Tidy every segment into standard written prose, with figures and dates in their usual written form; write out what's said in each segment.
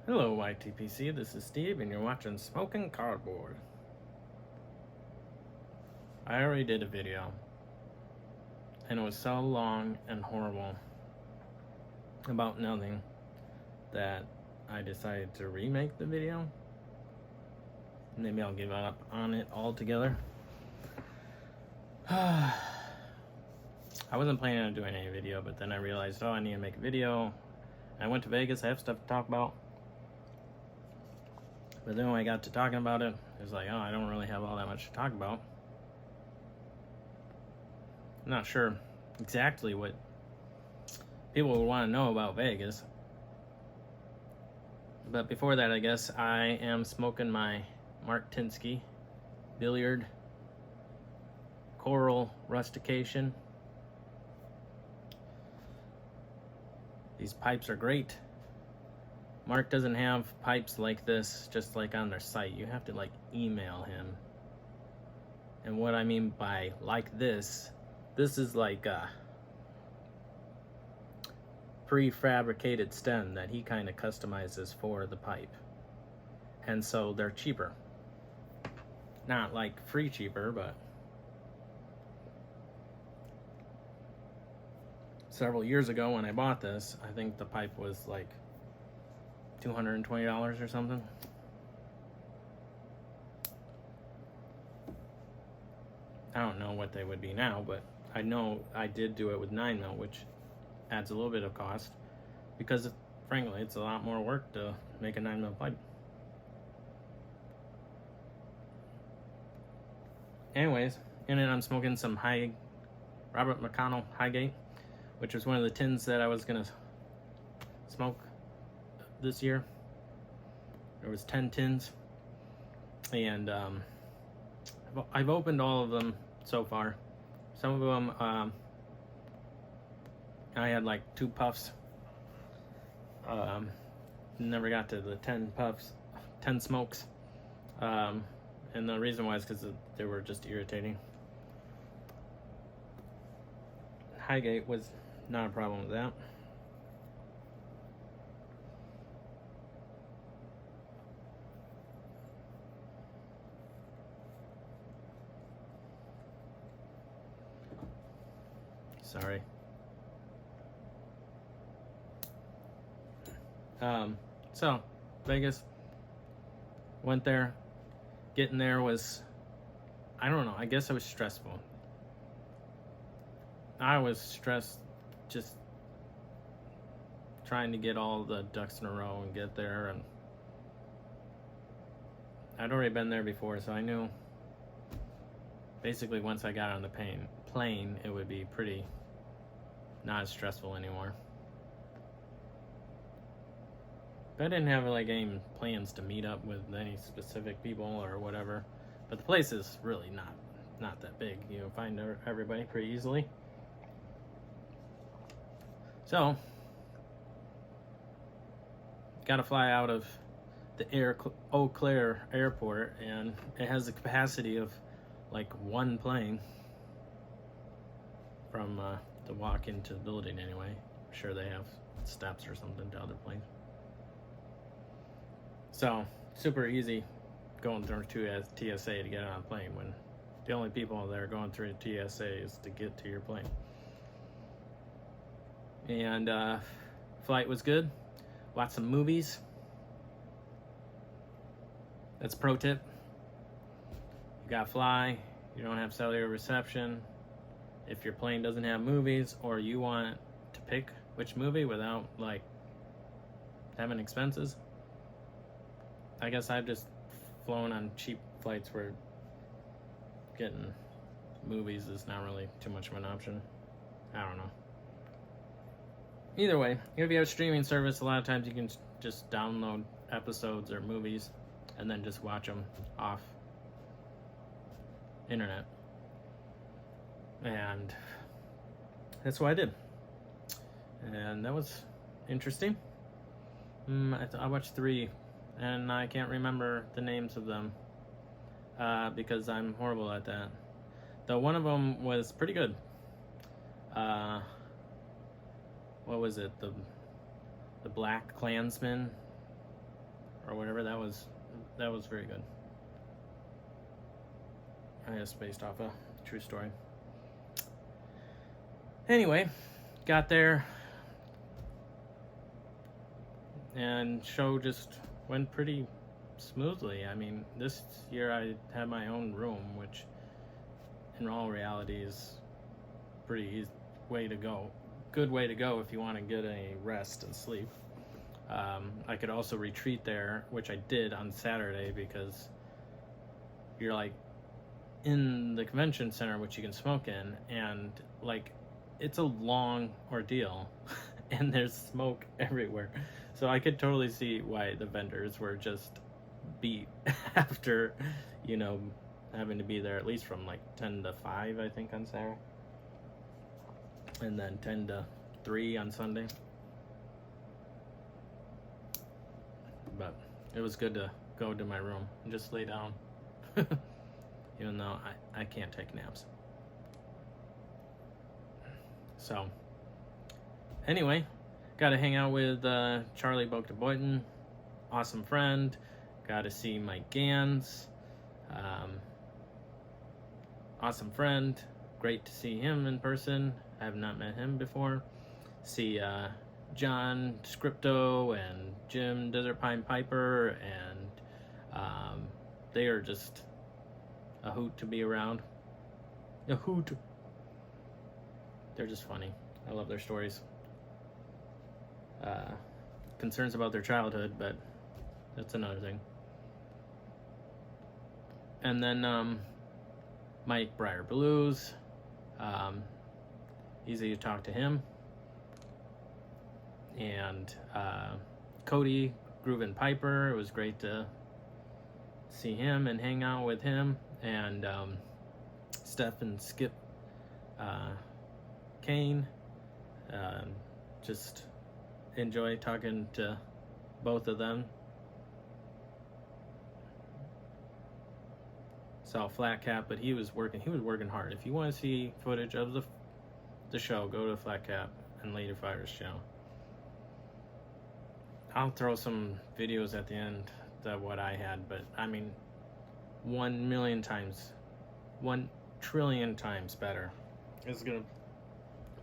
Hello YTPC, this is Steve and you're watching Smoking Cardboard. I already did a video and it was so long and horrible about nothing that I decided to remake the video. Maybe I'll give up on it altogether. I wasn't planning on doing any video, but then I realized, I need to make a video. I went to Vegas, I have stuff to talk about. But then when I got to talking about it, it was like, I don't really have all that much to talk about. I'm not sure exactly what people would want to know about Vegas. But before that, I guess I am smoking my Mark Tinsky Billiard Coral Rustication. These pipes are great. Mark doesn't have pipes like this just like on their site. You have to email him. And what I mean by like this is like a prefabricated stem that he kind of customizes for the pipe. And so they're cheaper. Not like free cheaper, but several years ago when I bought this, I think the pipe was like $220 or something. I don't know what they would be now, but I know I did do it with 9mm, which adds a little bit of cost because, frankly, it's a lot more work to make a 9mm pipe. Anyways, and then I'm smoking some Robert McConnell Highgate, which was one of the tins that I was gonna smoke this year. There was 10 tins, and I've opened all of them so far. Some of them I had like 2 puffs. Never got to the 10 puffs, 10 smokes, and the reason why is because they were just irritating. Highgate was not a problem with that. Sorry. So Vegas, went there. Getting there was, I don't know, I guess it was stressful. I was stressed just trying to get all the ducks in a row and get there, and I'd already been there before, so I knew basically once I got on the plane it would be pretty not as stressful anymore. But I didn't have any plans to meet up with any specific people or whatever. But the place is really not that big. You find everybody pretty easily. So, got to fly out of the Eau Claire airport, and it has the capacity of like 1 plane from to walk into the building anyway. I'm sure they have steps or something to other planes. So, super easy going through TSA to get on a plane when the only people that are going through TSA is to get to your plane. And flight was good. Lots of movies. That's a pro tip. You gotta fly. You don't have cellular reception. If your plane doesn't have movies, or you want to pick which movie without having expenses, I guess I've just flown on cheap flights where getting movies is not really too much of an option. I don't know. Either way, if you have a streaming service, a lot of times you can just download episodes or movies and then just watch them off internet. And that's what I did. And that was interesting. I watched 3, and I can't remember the names of them because I'm horrible at that. Though one of them was pretty good. What was it? The Black Klansman or whatever. That was very good. I guess based off a true story. Anyway, got there, and show just went pretty smoothly. I mean, this year I had my own room, which in all reality is pretty easy way to go. Good way to go if you want to get a rest and sleep. I could also retreat there, which I did on Saturday, because you're like in the convention center, which you can smoke in, and like it's a long ordeal and there's smoke everywhere. So I could totally see why the vendors were just beat after, you know, having to be there at least from like 10 to 5, I think, on Saturday. And then 10 to 3 on Sunday. But it was good to go to my room and just lay down. Even though I can't take naps. So, anyway, got to hang out with Charlie Boyton, awesome friend. Got to see Mike Gans, awesome friend. Great to see him in person. I have not met him before. See John Scripto and Jim Desert Pine Piper, and they are just a hoot to be around. A hoot. They're just funny. I love their stories. Concerns about their childhood, but that's another thing. And then Mike Breyer Blues. Easy to talk to him. And Cody Groovin Piper. It was great to see him and hang out with him. And Steph and Skip Kane. Just enjoy talking to both of them. Saw Flat Cap, but he was working hard. If you want to see footage of the show, go to Flat Cap and Lady Fire's channel. I'll throw some videos at the end of what I had, but I mean, 1 million times, 1 trillion times better is gonna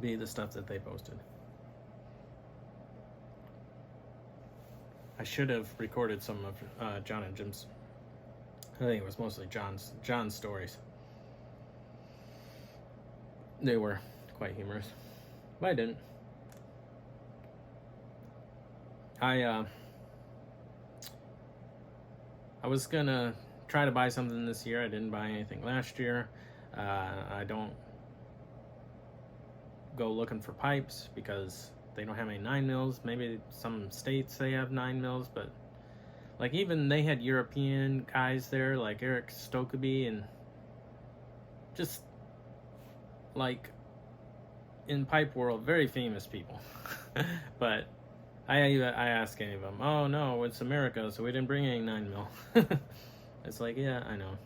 be the stuff that they posted. I should have recorded some of John and Jim's. I think it was mostly John's stories. They were quite humorous, but I didn't. I was gonna try to buy something this year. I didn't buy anything last year. I don't go looking for pipes because they don't have any 9 mils. Maybe some states they have 9 mils, but like even they had European guys there, like Eric Stokeby, and just like in pipe world, very famous people. But I asked any of them, oh no, it's America, so we didn't bring any 9 mil. It's like, yeah, I know.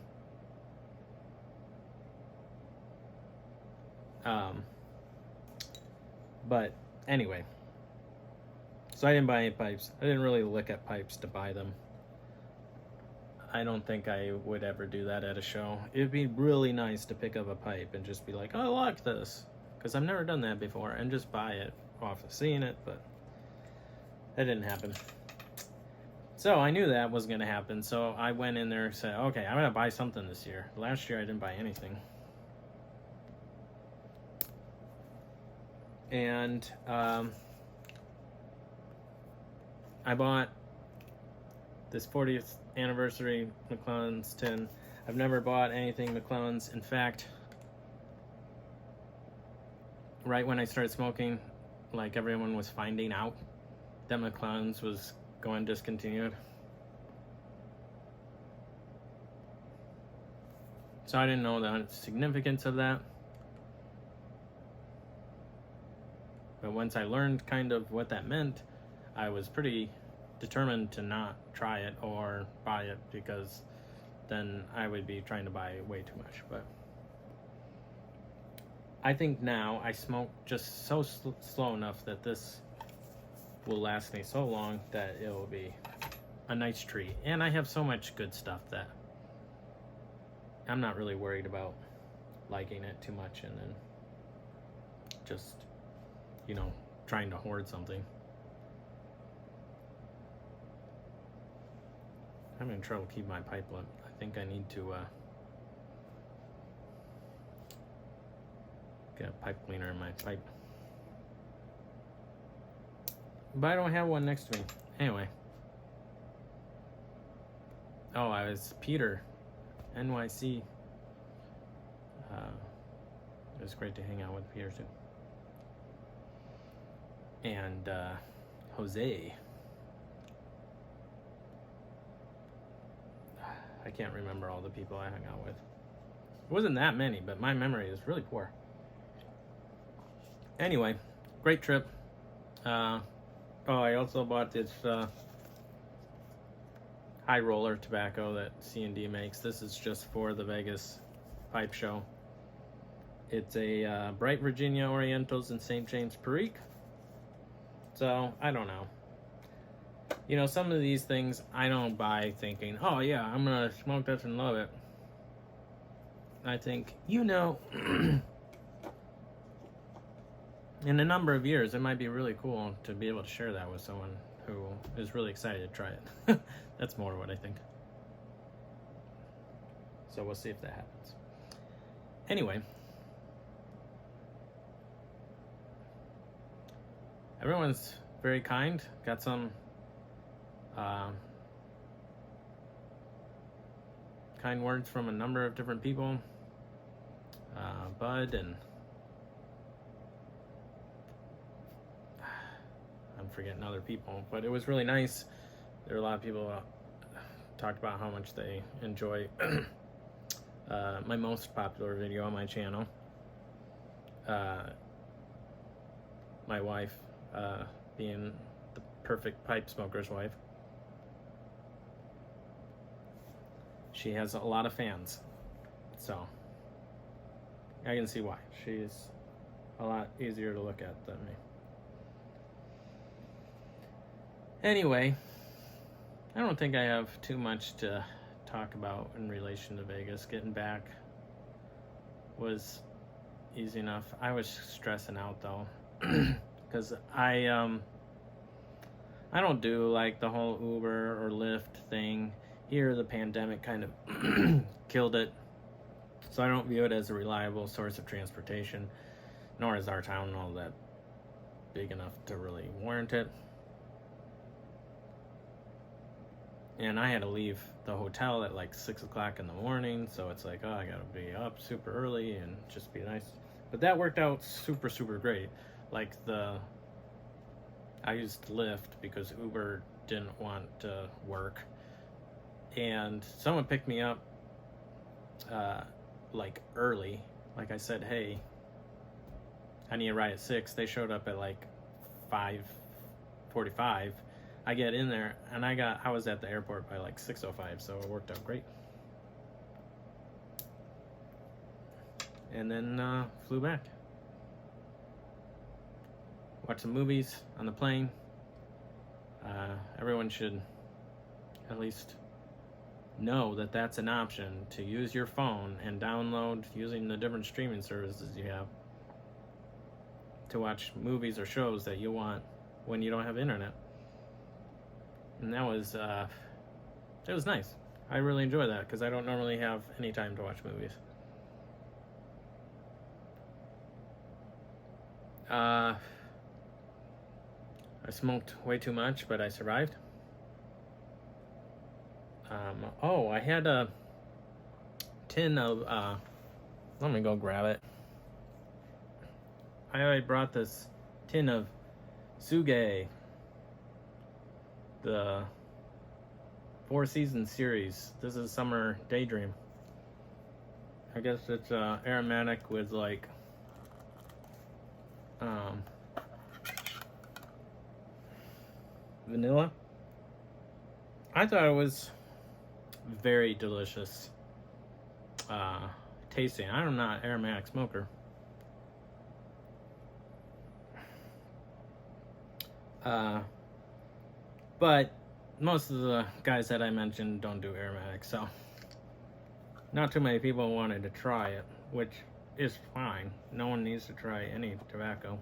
But anyway, so I didn't buy any pipes. I didn't really look at pipes to buy them. I don't think I would ever do that at a show. It'd be really nice to pick up a pipe and just be like, oh, I like this, because I've never done that before, and just buy it off of seeing it, but that didn't happen. So I knew that was going to happen, so I went in there and said, okay, I'm going to buy something this year. Last year I didn't buy anything. And I bought this 40th anniversary McClellan's tin. I've never bought anything McClellan's. In fact, right when I started smoking, like everyone was finding out that McClellan's was going discontinued. So I didn't know the significance of that. But once I learned kind of what that meant, I was pretty determined to not try it or buy it, because then I would be trying to buy way too much. But I think now I smoke just so slow enough that this will last me so long that it will be a nice treat. And I have so much good stuff that I'm not really worried about liking it too much and then just, trying to hoard something. I'm having trouble keeping my pipe limp. I think I need to get a pipe cleaner in my pipe. But I don't have one next to me. Anyway. Oh, I was Peter, NYC. It was great to hang out with Peter too. And Jose. I can't remember all the people I hung out with. It wasn't that many, but my memory is really poor. Anyway, great trip. I also bought this high roller tobacco that C&D makes. This is just for the Vegas pipe show. It's a Bright Virginia Orientals in St. James Perique. So, I don't know. Some of these things I don't buy thinking, oh yeah, I'm going to smoke this and love it. I think, in a number of years, it might be really cool to be able to share that with someone who is really excited to try it. That's more what I think. So we'll see if that happens. Anyway. Everyone's very kind. Got some kind words from a number of different people. Bud and I'm forgetting other people, but it was really nice. There were a lot of people talked about how much they enjoy my most popular video on my channel. My wife being the perfect pipe smoker's wife. She has a lot of fans, so I can see why. She's a lot easier to look at than me. Anyway, I don't think I have too much to talk about in relation to Vegas. Getting back was easy enough. I was stressing out though, because I don't do like the whole Uber or Lyft thing. Here, the pandemic kind of killed it, so I don't view it as a reliable source of transportation, nor is our town all that big enough to really warrant it. And I had to leave the hotel at like 6 o'clock in the morning, so it's like, oh, I gotta be up super early and just be nice. But that worked out super, super great. Like I used Lyft because Uber didn't want to work. And someone picked me up like early. Like I said, hey, I need a ride at 6. They showed up at like 5:45. I get in there and I was at the airport by like 6:05, so it worked out great. And then flew back. Watched some movies on the plane. Everyone should at least know that that's an option, to use your phone and download using the different streaming services you have to watch movies or shows that you want when you don't have internet. And that was it was nice. I really enjoy that because I don't normally have any time to watch movies. I smoked way too much, but I survived. I had a tin of, let me go grab it. I brought this tin of Suge, the 4-season series. This is summer Daydream. I guess it's aromatic with like vanilla. I thought it was very delicious tasting. I'm not an aromatic smoker. But most of the guys that I mentioned don't do aromatics, so not too many people wanted to try it, which is fine. No one needs to try any tobacco.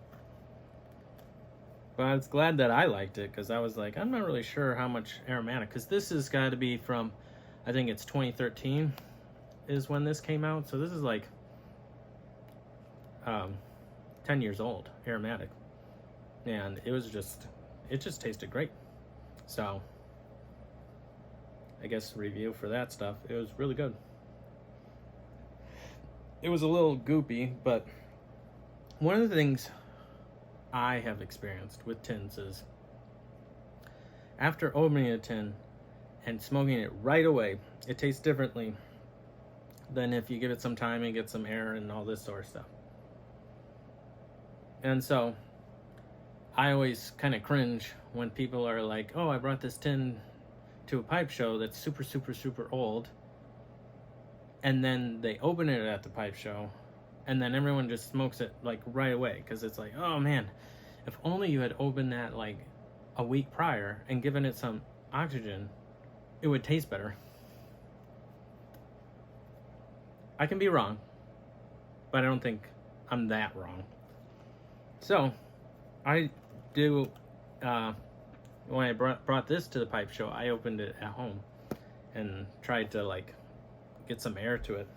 But I was glad that I liked it, because I was like, I'm not really sure how much aromatic, because this has got to be from, I think it's 2013 is when this came out, so this is like 10 years old, aromatic. And it just tasted great. So I guess review for that stuff, it was really good. It was a little goopy, but one of the things I have experienced with tins is after opening a tin and smoking it right away, it tastes differently than if you give it some time and get some air and all this sort of stuff. And so I always kind of cringe when people are like, oh, I brought this tin to a pipe show that's super, super, super old. And then they open it at the pipe show, and then everyone just smokes it like right away, because it's like, oh man, if only you had opened that like a week prior and given it some oxygen, it would taste better. I can be wrong, but I don't think I'm that wrong. So I do, when I brought this to the pipe show, I opened it at home and tried to like get some air to it.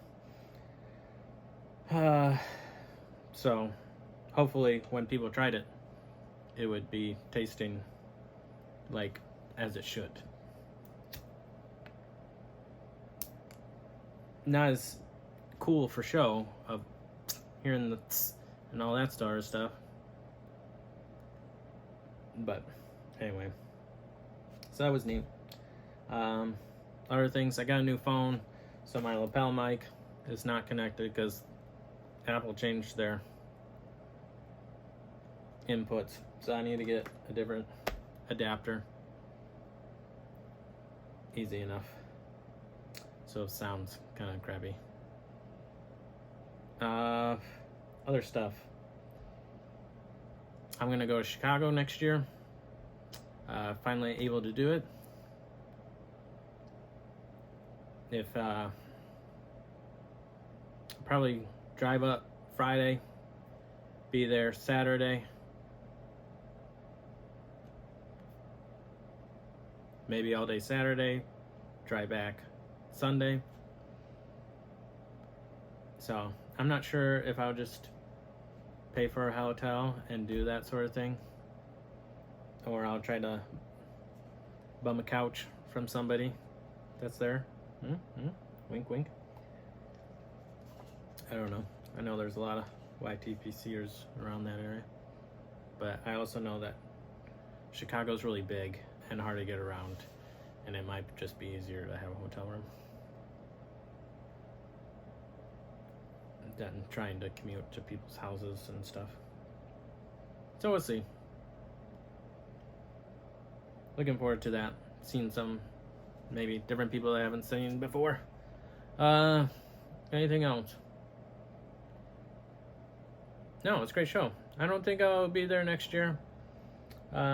So hopefully when people tried it, it would be tasting like as it should. Not as cool for show of hearing the tss and all that sort of stuff. But anyway, so that was neat. Other things, I got a new phone, so my lapel mic is not connected because Apple changed their inputs, so I need to get a different adapter. Easy enough. So it sounds kind of crappy. Other stuff. I'm gonna go to Chicago next year. Finally able to do it. If probably drive up Friday, be there Saturday, maybe all day Saturday, drive back Sunday. So I'm not sure if I'll just pay for a hotel and do that sort of thing, or I'll try to bum a couch from somebody that's there. Wink, wink. I don't know. I know there's a lot of YTPCers around that area, but I also know that Chicago's really big and hard to get around, and it might just be easier to have a hotel room than trying to commute to people's houses and stuff. So we'll see. Looking forward to that. Seeing some maybe different people that I haven't seen before. Anything else? No, it's a great show. I don't think I'll be there next year.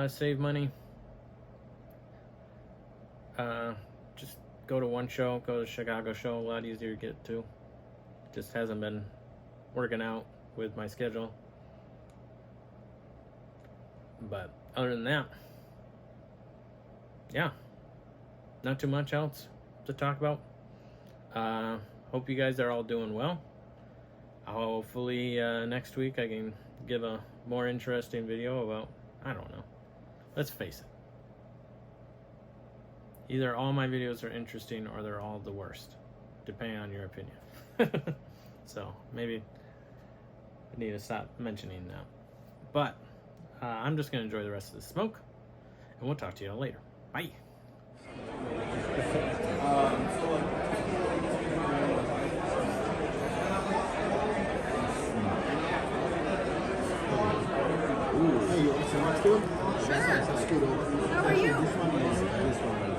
Save money. Just go to one show, go to the Chicago show, a lot easier to get to. Just hasn't been working out with my schedule. But other than that, yeah, not too much else to talk about. Hope you guys are all doing well. Hopefully next week I can give a more interesting video about, I don't know, let's face it, either all my videos are interesting or they're all the worst, depending on your opinion. So maybe I need to stop mentioning that. But I'm just going to enjoy the rest of the smoke, and we'll talk to you all later. Bye. How are you?